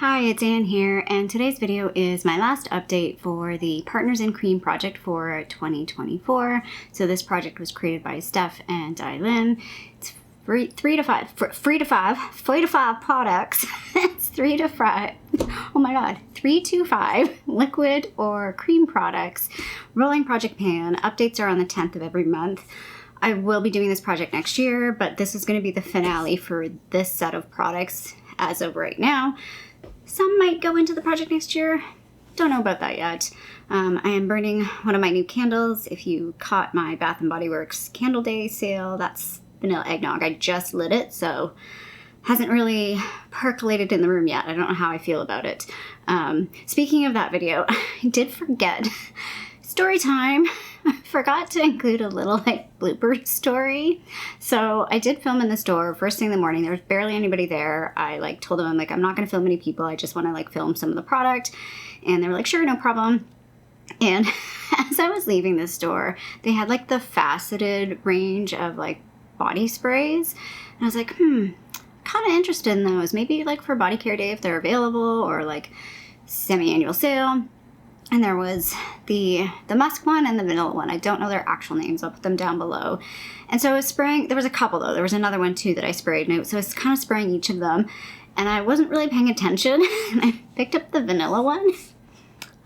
Hi, it's Anne here, and today's video is my last update for the Partners in Cream project for 2024. So this project was created by Steph and Dylan. It's free to five products. It's 3 to 5. Oh my god, 3 to 5 liquid or cream products. Rolling project pan. Updates are on the 10th of every month. I will be doing this project next year, but this is going to be the finale for this set of products as of right now. Some might go into the project next year. Don't know about that yet. I am burning one of my new candles. If you caught my Bath & Body Works Candle Day sale, that's vanilla eggnog. I just lit it, so hasn't really percolated in the room yet. I don't know how I feel about it. Speaking of that video, I did forget. Story time. I forgot to include a little blooper story. So I did film in the store first thing in the morning. There was barely anybody there. I told them I'm not going to film any people. I just want to film some of the product. And they were like, sure, no problem. And as I was leaving the store, they had the faceted range of body sprays. And I was like, kind of interested in those. Maybe for body care day if they're available, or semi-annual sale. And there was the musk one and the vanilla one. I don't know their actual names. I'll put them down below. And so I was spraying. There was a couple though. There was another one too that I sprayed. So I was kind of spraying each of them. And I wasn't really paying attention. And I picked up the vanilla one.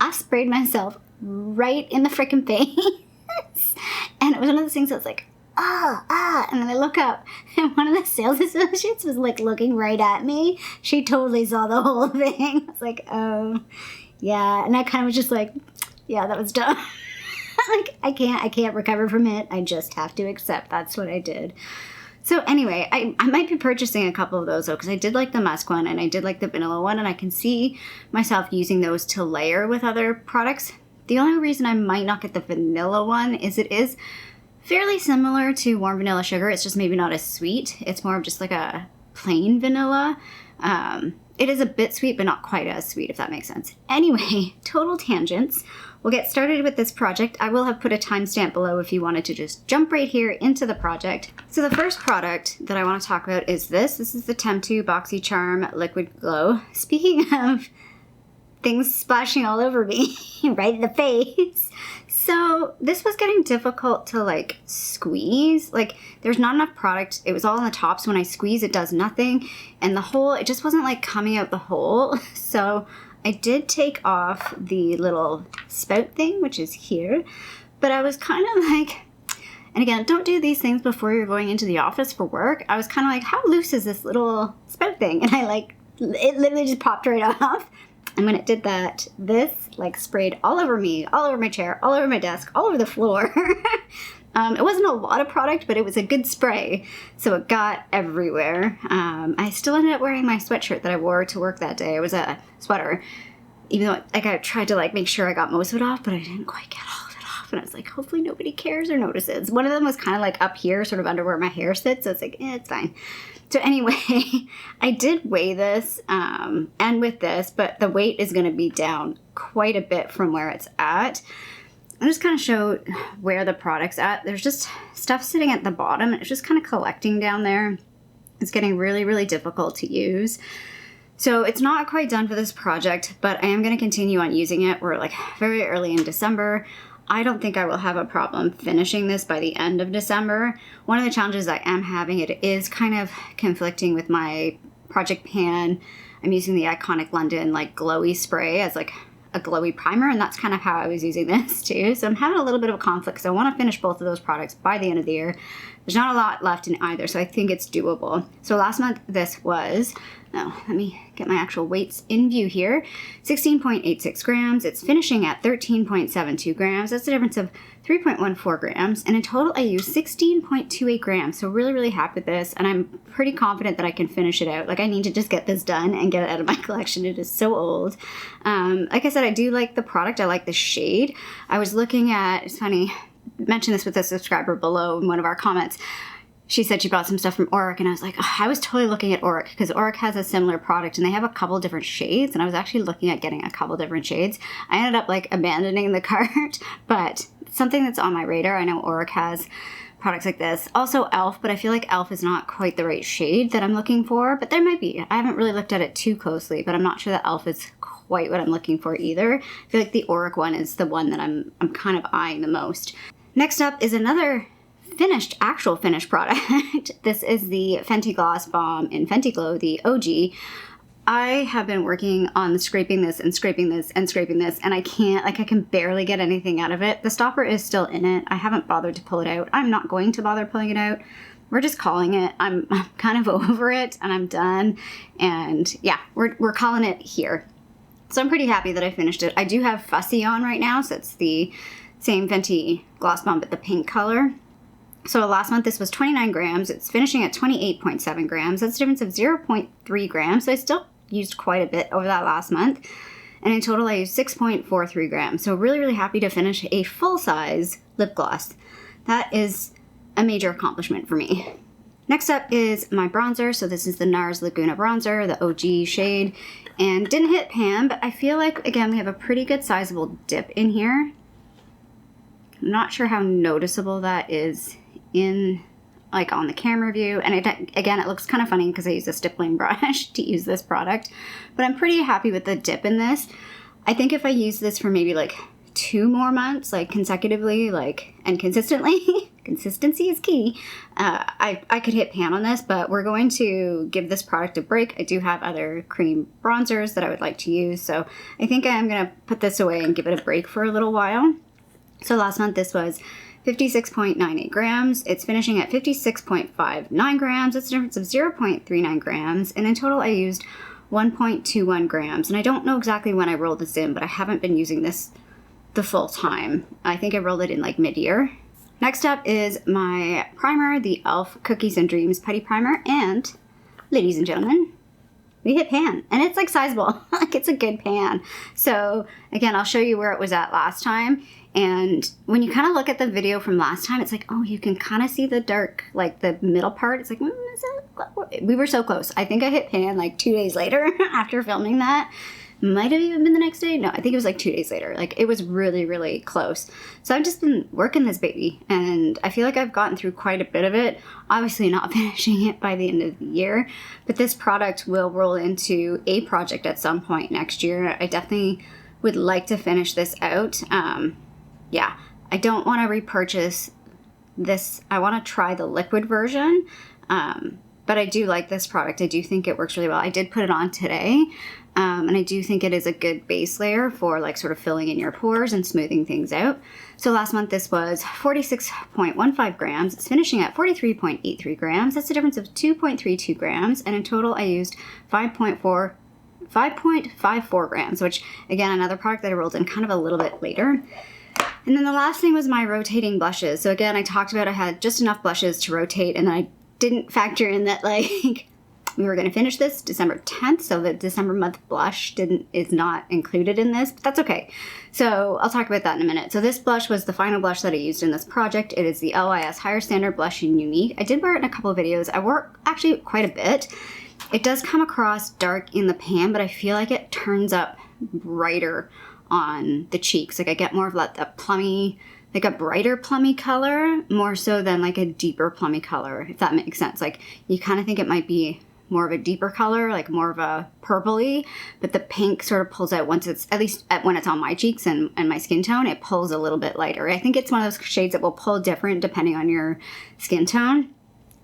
I sprayed myself right in the freaking face. And it was one of those things that's and then I look up and one of the sales associates was looking right at me. She totally saw the whole thing. I was like, oh. Yeah, and I kind of was just yeah, that was dumb. I can't recover from it. I just have to accept that's what I did. So anyway, I might be purchasing a couple of those though, because I did like the musk one and I did like the vanilla one, and I can see myself using those to layer with other products. The only reason I might not get the vanilla one is it is fairly similar to warm vanilla sugar. It's just maybe not as sweet. It's more of just a plain vanilla. It is a bit sweet, but not quite as sweet, if that makes sense. Anyway, total tangents. We'll get started with this project. I will have put a timestamp below if you wanted to just jump right here into the project. So the first product that I want to talk about is this. This is the Temptu BoxyCharm Liquid Glow. Speaking of things splashing all over me, right in the face. So this was getting difficult to squeeze. There's not enough product. It was all on the top, so when I squeeze it does nothing. And the hole, it just wasn't coming out the hole. So I did take off the little spout thing, which is here. But I was kind of and again, don't do these things before you're going into the office for work. I was kind of how loose is this little spout thing? And it literally just popped right off. And when it did that, this sprayed all over me, all over my chair, all over my desk, all over the floor. It wasn't a lot of product, but it was a good spray. So it got everywhere. I still ended up wearing my sweatshirt that I wore to work that day. It was a sweater. Even though I tried to make sure I got most of it off, but I didn't quite get all of it off. And I was hopefully nobody cares or notices. One of them was kind of up here, sort of under where my hair sits. So it's it's fine. So anyway, I did weigh this and with this, but the weight is going to be down quite a bit from where it's at. I'll just kind of show where the product's at. There's just stuff sitting at the bottom, and it's just kind of collecting down there. It's getting really, really difficult to use. So it's not quite done for this project, but I am going to continue on using it. We're very early in December. I don't think I will have a problem finishing this by the end of December. One of the challenges I am having, it is kind of conflicting with my project pan. I'm using the Iconic London glowy spray as a glowy primer, and that's kind of how I was using this too. So I'm having a little bit of a conflict because I want to finish both of those products by the end of the year. There's not a lot left in either, so I think it's doable. So last month this was, let me get my actual weights in view here, 16.86 grams. It's finishing at 13.72 grams. That's a difference of 3.14 grams. And in total, I used 16.28 grams. So really, really happy with this. And I'm pretty confident that I can finish it out. I need to just get this done and get it out of my collection. It is so old. Like I said, I do like the product. I like the shade. I was looking at, it's funny, mentioned this with a subscriber below in one of our comments. She said she bought some stuff from Auric, and I was I was totally looking at Auric because Auric has a similar product and they have a couple different shades, and I was actually looking at getting a couple different shades. I ended up abandoning the cart, but something that's on my radar. I know Auric has products like this. Also e.l.f., but I feel like e.l.f. is not quite the right shade that I'm looking for, but there might be. I haven't really looked at it too closely, but I'm not sure that e.l.f. is quite what I'm looking for either. I feel like the Auric one is the one that I'm kind of eyeing the most. Next up is another actual finished product. This is the Fenty Gloss Bomb in Fenty Glow, the OG. I have been working on scraping this and scraping this and scraping this, and I can barely get anything out of it. The stopper is still in it. I haven't bothered to pull it out. I'm not going to bother pulling it out. We're just calling it. I'm kind of over it, and I'm done. And yeah, we're calling it here. So I'm pretty happy that I finished it. I do have Fussy on right now, so it's the same Fenty Gloss Bomb, but the pink color. So last month this was 29 grams. It's finishing at 28.7 grams. That's a difference of 0.3 grams. So I still used quite a bit over that last month. And in total I used 6.43 grams. So really, really happy to finish a full-size lip gloss. That is a major accomplishment for me. Next up is my bronzer. So this is the Nars Laguna bronzer, the OG shade. And didn't hit pan, but I feel like, again, we have a pretty good sizable dip in here. I'm not sure how noticeable that is in like on the camera view, and again it looks kind of funny because I use a stippling brush to use this product, but I'm pretty happy with the dip in this. I think if I use this for maybe like 2 more months, like consecutively, like, and consistently, consistency is key, I could hit pan on this, but we're going to give this product a break. I do have other cream bronzers that I would like to use, so I think I'm gonna put this away and give it a break for a little while. So last month this was 56.98 grams. It's finishing at 56.59 grams. That's a difference of 0.39 grams. And in total, I used 1.21 grams. And I don't know exactly when I rolled this in, but I haven't been using this the full time. I think I rolled it in like mid-year. Next up is my primer, the e.l.f. Cookies and Dreams Putty Primer. And ladies and gentlemen, we hit pan, and it's like sizable. Like it's a good pan. So again, I'll show you where it was at last time. And when you kind of look at the video from last time, it's like, oh, you can kind of see the dark, like the middle part. It's like, we were so close. I think I hit pan like 2 days later after filming that. Might have even been the next day. No, I think it was like 2 days later. Like it was really, really close. So I've just been working this baby, and I feel like I've gotten through quite a bit of it. Obviously not finishing it by the end of the year, but this product will roll into a project at some point next year. I definitely would like to finish this out. Yeah, I don't want to repurchase this. I want to try the liquid version, but I do like this product. I do think it works really well. I did put it on today, and I do think it is a good base layer for like sort of filling in your pores and smoothing things out. So last month this was 46.15 grams. It's finishing at 43.83 grams. That's a difference of 2.32 grams, and in total I used 5.54 grams, which again, another product that I rolled in kind of a little bit later. And then the last thing was my rotating blushes. So again, I talked about I had just enough blushes to rotate, and then I didn't factor in that like we were going to finish this December 10th, so the December month blush is not included in this, but that's okay. So I'll talk about that in a minute. So this blush was the final blush that I used in this project. It is the LYS Higher Standard Blush in Unique. I did wear it in a couple of videos. I wore it actually quite a bit. It does come across dark in the pan, but I feel like it turns up brighter on the cheeks. Like I get more of like a plummy, like a brighter plummy color, more so than like a deeper plummy color, if that makes sense. Like you kind of think it might be more of a deeper color, like more of a purpley, but the pink sort of pulls out once it's, at least when it's on my cheeks and my skin tone, it pulls a little bit lighter. I think it's one of those shades that will pull different depending on your skin tone.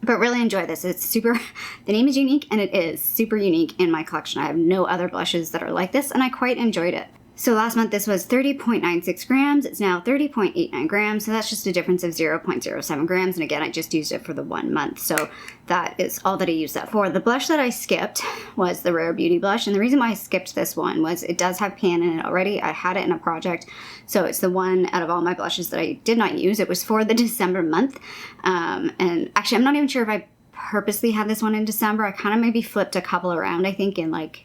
But really enjoy this. It's super, the name is unique, and it is super unique in my collection. I have no other blushes that are like this, and I quite enjoyed it. So last month this was 30.96 grams. It's now 30.89 grams. So that's just a difference of 0.07 grams. And again, I just used it for the 1 month. So that is all that I used that for. The blush that I skipped was the Rare Beauty blush. And the reason why I skipped this one was it does have pan in it already. I had it in a project. So it's the one out of all my blushes that I did not use. It was for the December month. And actually, I'm not even sure if I purposely had this one in December. I kind of maybe flipped a couple around, I think, in like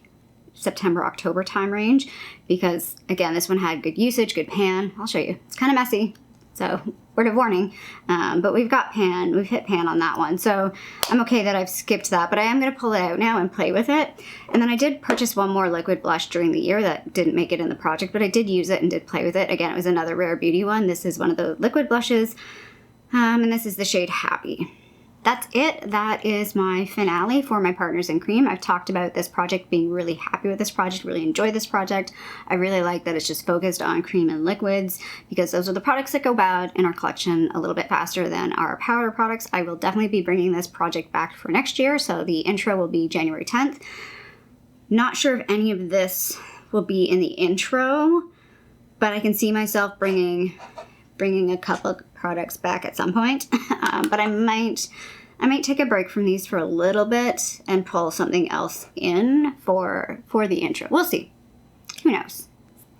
September, October time range, because again, this one had good usage, good pan. I'll show you. It's kind of messy, so word of warning. But we've got pan, we've hit pan on that one. So I'm okay that I've skipped that, but I am going to pull it out now and play with it. And then I did purchase one more liquid blush during the year that didn't make it in the project, but I did use it and did play with it. Again, it was another Rare Beauty one. This is one of the liquid blushes. And this is the shade Happy. That's it. That is my finale for my Partners in Cream. I've talked about this project, being really happy with this project, really enjoy this project. I really like that it's just focused on cream and liquids because those are the products that go bad in our collection a little bit faster than our powder products. I will definitely be bringing this project back for next year, so the intro will be January 10th. Not sure if any of this will be in the intro, but I can see myself bringing a couple of products back at some point. But I might take a break from these for a little bit and pull something else in for the intro. We'll see. Who knows?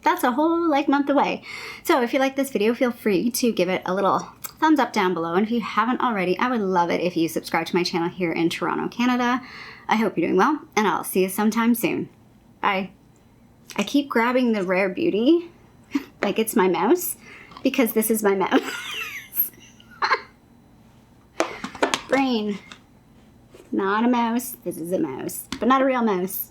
That's a whole month away. So if you like this video, feel free to give it a little thumbs up down below. And if you haven't already, I would love it if you subscribe to my channel here in Toronto, Canada. I hope you're doing well, and I'll see you sometime soon. Bye. I keep grabbing the Rare Beauty like it's my mouse, because this is my mouse. Brain. Not a mouse. This is a mouse, but not a real mouse.